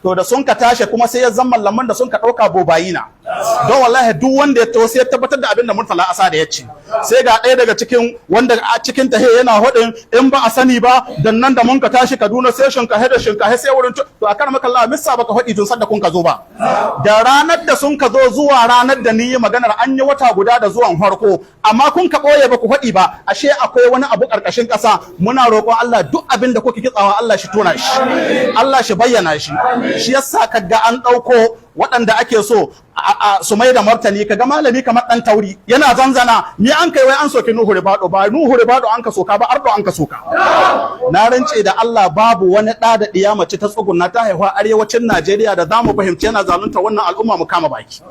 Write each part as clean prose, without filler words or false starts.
to da sun ka tashi kuma sai ya zama malaman da sun ka ɗauka bobayina don wallahi duk wanda ya taho sai ya tabbatar da abin da Murtala Asada ya ce sai ga ɗaya daga cikin wanda a cikin tahe yana hudin in ba a sani ba dan nan da mun ka tashi Kaduna sai shinkahe da shinkahe sai wurin to a kan maka Allah missa baka hudi tun sadda kun ka zo ba da ranar da sun ka zo zuwa ranar da ni yi maganar an yi wata guda da zuwan farko amma kun ka ɓoye ba ku hudi ba ashe akwai wani abu ƙarƙashin ƙasa muna roƙon Allah duk abin da kuke kitsawa Allah shi tona shi Allah shi bayyana shi shi yasa kaga an ɗauko waɗanda ake so su mai da martani kaga malami kamar ɗan tauri yana zanzana ni an kai wai an soki Nuhu Ribado ba Nuhu Ribado an ka soka ba Ardo an ka soka na rance da Allah babu wani ɗa da ɗiya mace ta tsugunna ta haihuwa arewacin Najeriya da zamu fahimci yana zalunta wannan al'umma mu kama baki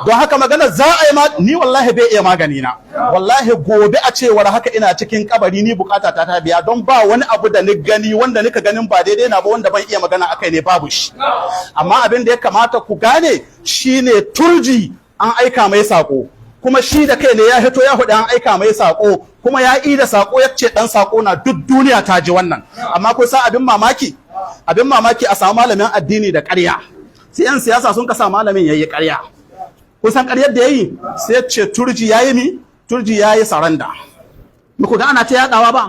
don haka magana za a yi ni wallahi bai iya magani na wallahi gobe a cewar haka ina cikin kabari ni bukata ta biya don ba wani abu da ni gani wanda nika ganin ba daidai na ba wanda ban iya magana akai ne babu shi amma abin da ya kamata ku gane shine turji an aika mai sako kuma shi da kai ne ya hito ya hudu an aika mai sako kuma ya yi da sako ya ce dan sako na duk duniya ta ji wannan amma kun san abin mamaki a samu malamin addini da ƙarya sai yan siyasa sun kasa malamin yayi ƙarya kun san ƙaryar da yayi sai ya ce turji yayi saranda muku ga ana ta yadawa ba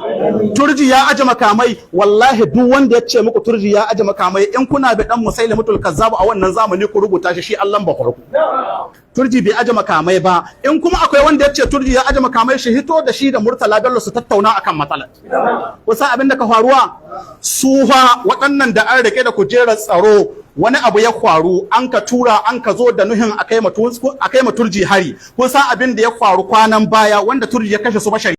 turji ya aje makamai wallahi duk wanda ya ce muku turji ya aje makamai in kuna bi dan musailimatul kazzab a wannan zamani ku rubuta shi Allah ba farko turji bai aje makamai ba in kuma akwai wanda ya ce turji ya aje makamai shi hito da shi da Murtala Bello su tattauna akan matsalar kusa abin da ka faruwa sufa waɗannan da an rike da kujerar tsaro wani abu ya faru an ka tura an ka zo da nuhin akai ma turji hari kusa abin da ya faru kwanan baya wanda turji ya kashe su bashari